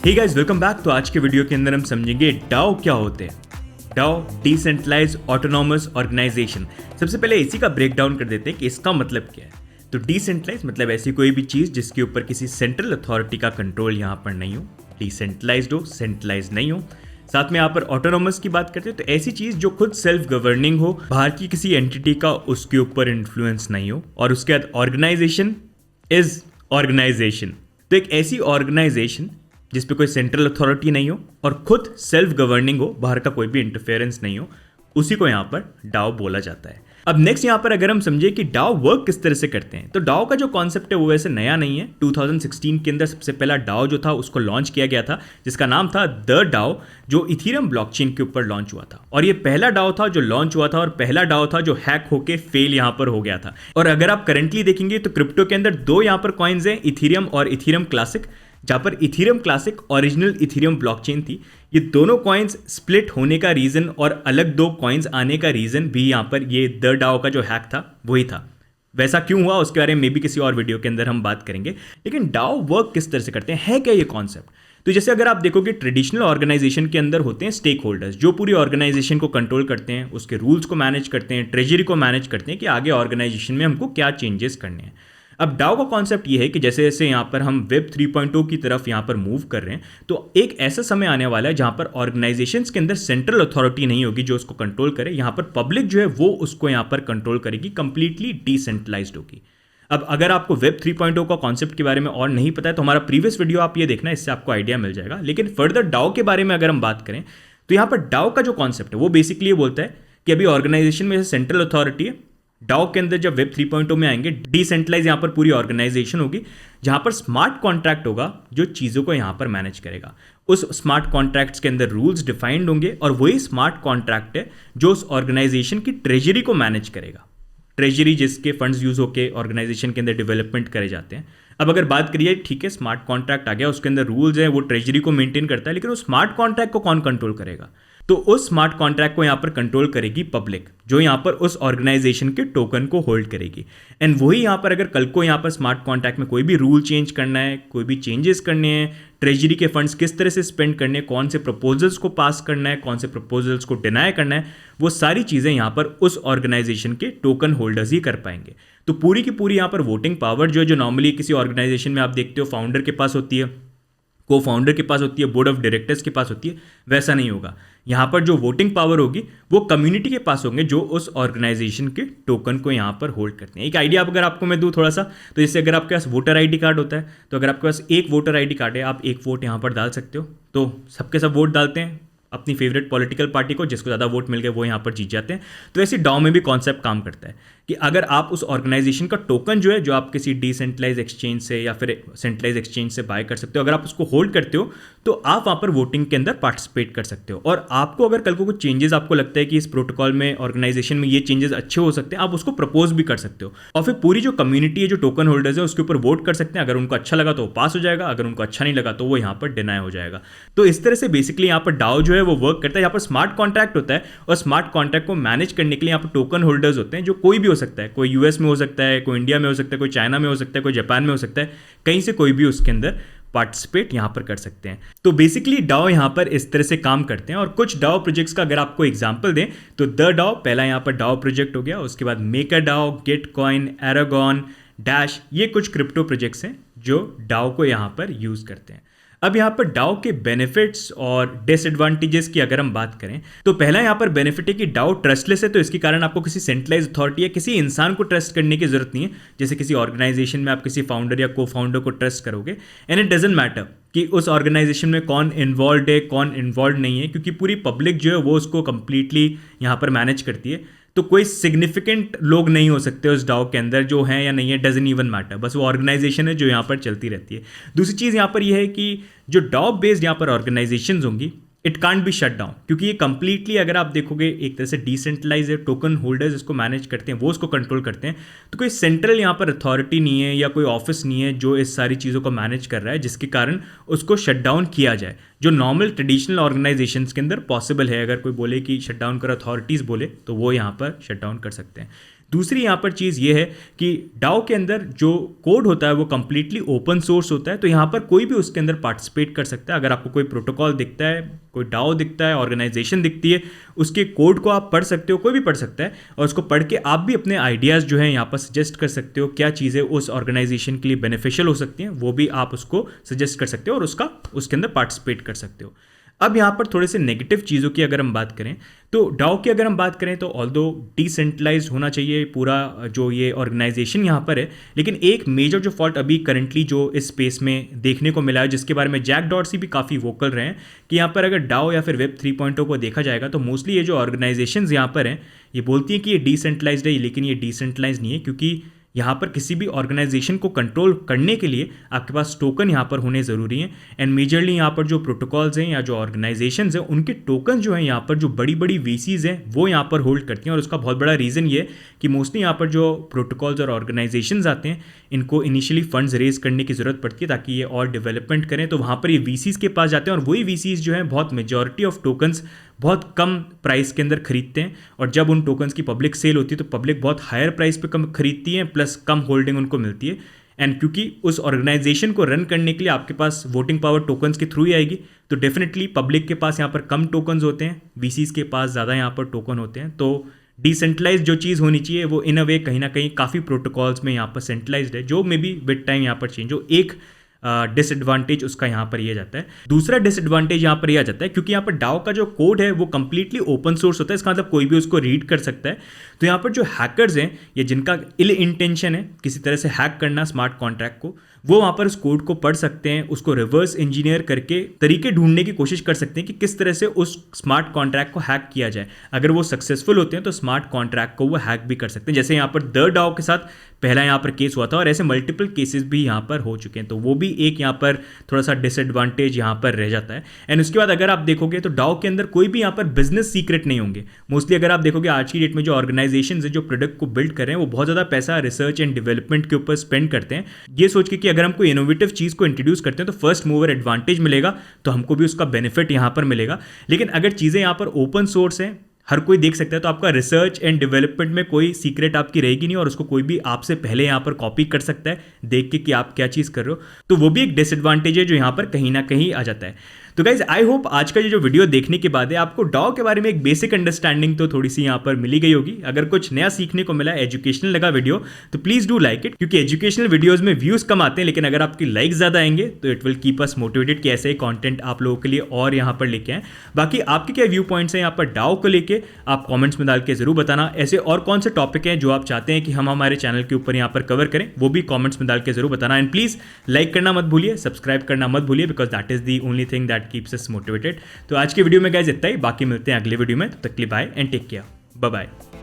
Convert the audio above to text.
Hey guys, welcome back. तो आज के वीडियो के अंदर हम समझेंगे डाओ क्या होते हैं। DAO decentralized autonomous organization. सबसे पहले इसी का ब्रेक डाउन कर देते हैं कि इसका मतलब क्या है। तो डिसेंट्रलाइज मतलब ऐसी कोई भी चीज़ जिसके ऊपर किसी सेंट्रल अथॉरिटी का कंट्रोल यहाँ पर नहीं हो, डिसेंट्रलाइज्ड हो, सेंट्रलाइज नहीं हो। साथ में यहाँ पर ऑटोनॉमस की बात करते हैं तो ऐसी चीज़ जो खुद सेल्फ गवर्निंग हो, बाहर की किसी एंटिटी का उसके ऊपर इन्फ्लुएंस नहीं हो। और उसके बाद ऑर्गेनाइजेशन इज ऑर्गेनाइजेशन। तो एक ऐसी ऑर्गेनाइजेशन जिस पे कोई सेंट्रल अथॉरिटी नहीं हो और खुद सेल्फ गवर्निंग हो, बाहर का कोई भी इंटरफेरेंस नहीं हो, उसी को यहाँ पर डाओ बोला जाता है। अब नेक्स्ट यहाँ पर अगर हम समझे कि डाओ वर्क किस तरह से करते हैं, तो डाओ का जो कॉन्सेप्ट है वो वैसे नया नहीं है। 2016 के अंदर सबसे पहला डाओ जो था उसको लॉन्च किया गया था, जिसका नाम था द डाओ, जो इथीरियम ब्लॉकचेन के ऊपर लॉन्च हुआ था। और ये पहला डाओ था जो लॉन्च हुआ था और पहला डाओ था जो हैक होके फेल यहाँ पर हो गया था। और अगर आप करंटली देखेंगे तो क्रिप्टो के अंदर दो यहाँ पर कॉइन्स हैं, इथीरियम और इथीरियम क्लासिक, जहाँ पर Ethereum classic original Ethereum blockchain थी। ये दोनों कॉइन्स स्प्लिट होने का रीज़न और अलग दो कॉइन्स आने का रीज़न भी यहाँ पर ये द डाओ का जो हैक था वही था। वैसा क्यों हुआ उसके बारे में भी किसी और वीडियो के अंदर हम बात करेंगे। लेकिन डाओ वर्क किस तरह से करते हैं, है क्या ये कॉन्सेप्ट। तो जैसे अगर आप देखोगे ट्रेडिशनल ऑर्गेनाइजेशन के अंदर होते हैं स्टेक होल्डर्स, जो पूरी ऑर्गेनाइजेशन को कंट्रोल करते हैं, उसके रूल्स को मैनेज करते हैं, ट्रेजरी को मैनेज करते हैं कि आगे ऑर्गेनाइजेशन में हमको क्या चेंजेस करने हैं। अब डाओ का कॉन्सेप्ट ये है कि जैसे जैसे यहाँ पर हम वेब 3.0 की तरफ यहाँ पर मूव कर रहे हैं, तो एक ऐसा समय आने वाला है जहाँ पर ऑर्गेनाइजेशंस के अंदर सेंट्रल अथॉरिटी नहीं होगी जो उसको कंट्रोल करे। यहाँ पर पब्लिक जो है वो उसको यहाँ पर कंट्रोल करेगी, कंप्लीटली डिसेंट्रलाइज्ड होगी। अब अगर आपको वेब 3.0 का कॉन्सेप्ट के बारे में और नहीं पता है तो हमारा प्रीवियस वीडियो आप ये देखना, इससे आपको आइडिया मिल जाएगा। लेकिन फर्दर डाओ के बारे में अगर हम बात करें तो यहाँ पर डाओ का जो कॉन्सेप्ट है वो बेसिकली ये बोलता है कि अभी ऑर्गेनाइजेशन में सेंट्रल अथॉरिटी है। डाओ के अंदर जब वेब 3.0 में आएंगे, डिसेंट्रलाइज यहाँ पर पूरी ऑर्गेनाइजेशन होगी जहाँ पर स्मार्ट कॉन्ट्रैक्ट होगा जो चीज़ों को यहाँ पर मैनेज करेगा। उस स्मार्ट कॉन्ट्रैक्ट्स के अंदर रूल्स डिफाइंड होंगे और वही स्मार्ट कॉन्ट्रैक्ट है जो उस ऑर्गेनाइजेशन की ट्रेजरी को मैनेज करेगा। ट्रेजरी जिसके फंड्स यूज होकर ऑर्गेनाइजेशन के अंदर डेवलपमेंट करे जाते हैं। अब अगर बात करिए, ठीक है, स्मार्ट कॉन्ट्रैक्ट आ गया, उसके अंदर रूल्स हैं, वो ट्रेजरी को मेंटेन करता है, लेकिन उस स्मार्ट कॉन्ट्रैक्ट को कौन कंट्रोल करेगा? तो उस स्मार्ट कॉन्ट्रैक्ट को यहाँ पर कंट्रोल करेगी पब्लिक, जो यहाँ पर उस ऑर्गेनाइजेशन के टोकन को होल्ड करेगी। एंड वही यहाँ पर अगर कल को यहाँ पर स्मार्ट कॉन्ट्रैक्ट में कोई भी रूल चेंज करना है, कोई भी चेंजेस करने हैं, ट्रेजरी के फंड्स किस तरह से स्पेंड करने हैं, कौन से प्रपोजल्स को पास करना है, कौन से प्रपोजल्स को डिनाई करना है, वो सारी चीज़ें यहाँ पर उस ऑर्गेनाइजेशन के टोकन होल्डर्स ही कर पाएंगे। तो पूरी की पूरी यहाँ पर वोटिंग पावर जो है, जो नॉर्मली किसी ऑर्गेनाइजेशन में आप देखते हो फाउंडर के पास होती है, को फाउंडर के पास होती है, बोर्ड ऑफ डायरेक्टर्स के पास होती है, वैसा नहीं होगा। यहाँ पर जो वोटिंग पावर होगी वो कम्युनिटी के पास होंगे जो उस ऑर्गेनाइजेशन के टोकन को यहाँ पर होल्ड करते हैं। एक आइडिया अगर आपको मैं दूँ थोड़ा सा, तो जैसे अगर आपके पास वोटर आईडी कार्ड होता है, तो अगर आपके पास एक वोटर आईडी कार्ड है, आप एक वोट यहाँ पर डाल सकते हो। तो सबके सब वोट डालते हैं अपनी फेवरेट पॉलिटिकल पार्टी को, जिसको ज़्यादा वोट मिल गए वो यहाँ पर जीत जाते हैं। तो ऐसे डाओ में भी कॉन्सेप्ट काम करता है कि अगर आप उस ऑर्गेनाइजेशन का टोकन जो है, जो आप किसी डिसेंट्रलाइज एक्सचेंज से या फिर सेंट्रलाइज एक्सचेंज से बाय कर सकते हो, अगर आप उसको होल्ड करते हो तो आप वहाँ पर वोटिंग के अंदर पार्टिसिपेट कर सकते हो। और आपको अगर कल को कुछ चेंजेस आपको लगता है कि इस प्रोटोकॉल में, ऑर्गेनाइजेशन में ये चेंजेस अच्छे हो सकते हैं, आप उसको प्रपोज भी कर सकते हो। और फिर पूरी जो कम्युनिटी है, जो टोकन होल्डर्स है, उसके ऊपर वोट कर सकते हैं। अगर उनको अच्छा लगा तो वो पास हो जाएगा, अगर उनको अच्छा नहीं लगा तो वो यहाँ पर डिनाई हो जाएगा। तो इस तरह से बेसिकली यहाँ पर डाओ जो है वो वर्क करता है। यहाँ पर स्मार्ट कॉन्ट्रैक्ट होता है और स्मार्ट कॉन्ट्रैक्ट को मैनेज करने के लिए यहाँ पर टोकन होल्डर्स होते हैं, जो कोई भी हो सकता है, कोई यूएस में हो सकता है, कोई इंडिया में हो सकता है, कोई चाइना में हो सकता है, कोई जापान में हो सकता है, कहीं से कोई भी उसके अंदर पार्टिसिपेट यहाँ पर कर सकते हैं। तो बेसिकली डाओ यहाँ पर इस तरह से काम करते हैं। और कुछ डाओ प्रोजेक्ट्स का अगर आपको एग्जांपल दें तो द डाओ पहला यहाँ पर डाओ प्रोजेक्ट हो गया, उसके बाद maker Dow, Gitcoin, Aragon, dash, ये कुछ क्रिप्टो प्रोजेक्ट्स हैं जो डाओ को यहाँ पर यूज करते हैं। अब यहाँ पर डाओ के बेनिफिट्स और डिसएडवांटेजेस की अगर हम बात करें तो पहला यहाँ पर बेनिफिट है कि डाओ ट्रस्टलेस है, तो इसके कारण आपको किसी सेंट्रलाइज अथॉरिटी या किसी इंसान को ट्रस्ट करने की जरूरत नहीं है। जैसे किसी ऑर्गेनाइजेशन में आप किसी फाउंडर या को फाउंडर को ट्रस्ट करोगे, एंड इट डजंट मैटर कि उस ऑर्गेनाइजेशन में कौन इन्वॉल्व है, कौन इन्वॉल्व नहीं है, क्योंकि पूरी पब्लिक जो है वो उसको कंप्लीटली यहाँ पर मैनेज करती है। तो कोई सिग्निफिकेंट लोग नहीं हो सकते उस डाओ के अंदर, जो हैं या नहीं है डजंट इवन मैटर, बस वो ऑर्गेनाइजेशन है जो यहाँ पर चलती रहती है। दूसरी चीज़ यहाँ पर यह है कि जो डाओ बेस्ड यहाँ पर ऑर्गेनाइजेशंस होंगी, it can't be shut down, क्योंकि ये कंप्लीटली अगर आप देखोगे एक तरह से डिसेंट्रलाइज है, टोकन होल्डर्स इसको मैनेज करते हैं, वो उसको कंट्रोल करते हैं। तो कोई सेंट्रल यहाँ पर अथॉरिटी नहीं है या कोई ऑफिस नहीं है जो इस सारी चीज़ों को मैनेज कर रहा है, जिसके कारण उसको शट डाउन किया जाए, जो नॉर्मल ट्रेडिशनल ऑर्गेनाइजेशंस के अंदर पॉसिबल है। अगर कोई बोले कि शट डाउन कर, अथॉरिटीज़ बोले, तो वो यहाँ पर शट डाउन कर सकते हैं। दूसरी यहाँ पर चीज़ ये है कि डाओ के अंदर जो कोड होता है वो कंप्लीटली ओपन सोर्स होता है, तो यहाँ पर कोई भी उसके अंदर पार्टिसिपेट कर सकता है। अगर आपको कोई प्रोटोकॉल दिखता है, कोई डाओ दिखता है, ऑर्गेनाइजेशन दिखती है, उसके कोड को आप पढ़ सकते हो, कोई भी पढ़ सकता है, और उसको पढ़ के आप भी अपने आइडियाज़ जो है यहाँ पर सजेस्ट कर सकते हो, क्या चीज़ें उस ऑर्गेनाइजेशन के लिए बेनिफिशियल हो सकती हैं वो भी आप उसको सजेस्ट कर सकते हो और उसके अंदर पार्टिसिपेट कर सकते हो। अब यहाँ पर थोड़े से नेगेटिव चीज़ों की अगर हम बात करें तो डाओ की अगर हम बात करें तो ऑल्दो डिसेंट्रलाइज्ड होना चाहिए पूरा जो ये ऑर्गेनाइजेशन यहाँ पर है, लेकिन एक मेजर जो फॉल्ट अभी करंटली जो इस स्पेस में देखने को मिला है, जिसके बारे में जैक डॉर्सी भी काफ़ी वोकल रहे हैं कि यहाँ पर अगर डाओ या फिर वेब 3.0 को देखा जाएगा तो मोस्टली ये जो ऑर्गेनाइजेशंस यहाँ पर हैं ये बोलती हैं कि ये डिसेंट्रलाइज्ड है, लेकिन ये डिसेंट्रलाइज नहीं है, क्योंकि यहाँ पर किसी भी ऑर्गेनाइजेशन को कंट्रोल करने के लिए आपके पास टोकन यहाँ पर होने ज़रूरी हैं। एंड मेजरली यहाँ पर जो प्रोटोकॉल्स हैं या जो ऑर्गेनाइजेशंस हैं उनके टोकन जो हैं यहाँ पर जो बड़ी बड़ी वीसीज हैं वो यहाँ पर होल्ड करती हैं। और उसका बहुत बड़ा रीज़न ये है कि मोस्टली यहाँ पर जो प्रोटोकॉल्स और ऑर्गेनाइजेशंस आते हैं इनको इनिशियली फंड्स रेज करने की ज़रूरत पड़ती है ताकि ये और डेवलपमेंट करें, तो वहाँ पर ये वीसीज के पास जाते हैं और वही वीसीज जो हैं बहुत मेजॉरिटी ऑफ टोकन्स बहुत कम प्राइस के अंदर खरीदते हैं, और जब उन टोकन्स की पब्लिक सेल होती है तो पब्लिक बहुत हायर प्राइस पे कम खरीदती है, प्लस कम होल्डिंग उनको मिलती है। एंड क्योंकि उस ऑर्गेनाइजेशन को रन करने के लिए आपके पास वोटिंग पावर टोकन्स के थ्रू ही आएगी, तो डेफिनेटली पब्लिक के पास यहाँ पर कम टोकन्स होते हैं, वीसीज के पास ज़्यादा यहाँ पर टोकन होते हैं। तो डिसेंट्रलाइज जो चीज़ होनी चाहिए वो इन अ वे कहीं ना कहीं काफ़ी प्रोटोकॉल्स में यहाँ पर सेंट्रलाइज्ड है, जो मे बी विद टाइम यहाँ पर चेंज हो। एक डिसएडवांटेज उसका यहाँ पर यह जाता है। दूसरा डिसएडवांटेज यहाँ पर यह जाता है क्योंकि यहाँ पर डाओ का जो कोड है वो कंप्लीटली ओपन सोर्स होता है, इसका मतलब कोई भी उसको रीड कर सकता है। तो यहाँ पर जो हैकर्स हैं या जिनका इल इंटेंशन है किसी तरह से हैक करना स्मार्ट कॉन्ट्रैक्ट को, वो वहाँ पर उस कोड को पढ़ सकते हैं, उसको रिवर्स इंजीनियर करके तरीके ढूंढने की कोशिश कर सकते हैं कि किस तरह से उस स्मार्ट कॉन्ट्रैक्ट को हैक किया जाए। अगर वो सक्सेसफुल होते हैं तो स्मार्ट कॉन्ट्रैक्ट को वो हैक भी कर सकते हैं, जैसे यहाँ पर द डाओ के साथ पहला यहाँ पर केस हुआ था और ऐसे मल्टीपल केसेस भी यहाँ पर हो चुके हैं। तो वो भी एक यहाँ पर थोड़ा सा डिसएडवांटेज यहाँ पर रह जाता है। एंड उसके बाद अगर आप देखोगे तो डाओ के अंदर कोई भी यहाँ पर बिजनेस सीक्रेट नहीं होंगे। मोस्टली अगर आप देखोगे आज की डेट में जो ऑर्गेनाइजेशन है जो प्रोडक्ट को बिल्ड कर रहे हैं वो बहुत ज़्यादा पैसा रिसर्च एंड डेवलपमेंट के ऊपर स्पेंड करते हैं, ये सोच के कि अगर हम कोई इनोवेटिव चीज़ को इंट्रोड्यूस करते हैं तो फर्स्ट मूवर एडवांटेज मिलेगा, तो हमको भी उसका बेनिफिट यहाँ पर मिलेगा। लेकिन अगर चीज़ें यहाँ पर ओपन सोर्स हैं, हर कोई देख सकता है, तो आपका रिसर्च एंड डेवलपमेंट में कोई सीक्रेट आपकी रहेगी नहीं और उसको कोई भी आपसे पहले यहाँ पर कॉपी कर सकता है देख के कि आप क्या चीज़ कर रहे हो। तो वो भी एक डिसएडवांटेज है जो यहाँ पर कहीं ना कहीं आ जाता है। तो गाइज आई होप आज का ये जो वीडियो देखने के बाद है आपको डाओ के बारे में एक बेसिक अंडरस्टैंडिंग तो थोड़ी सी यहाँ पर मिली गई होगी। अगर कुछ नया सीखने को मिला, एजुकेशनल लगा वीडियो, तो प्लीज़ डू लाइक इट, क्योंकि एजुकेशनल वीडियोज़ में व्यूज़ कम आते हैं, लेकिन अगर आपकी लाइक्स ज़्यादा आएंगे तो it will keep us motivated कि ऐसे ही कॉन्टेंट आप लोगों के लिए और यहाँ पर लेके आएँ। बाकी आपके क्या व्यू पॉइंट्स हैं यहाँ पर डाओ को लेके, आप कॉमेंट्स में डाल के ज़रूर बताना। ऐसे और कौन से टॉपिक हैं जो आप चाहते हैं कि हम हमारे चैनल के ऊपर यहाँ पर कवर करें, वो भी कॉमेंट्स में डाल के ज़रूर बताना। एंड प्लीज़ लाइक करना मत भूलिए, सब्सक्राइब करना मत भूलिए, because that is the only thing that keeps us motivated. तो आज के वीडियो में गाइस इतना ही, बाकी मिलते हैं अगले वीडियो में। तब तक के लिए bye and take care, bye bye.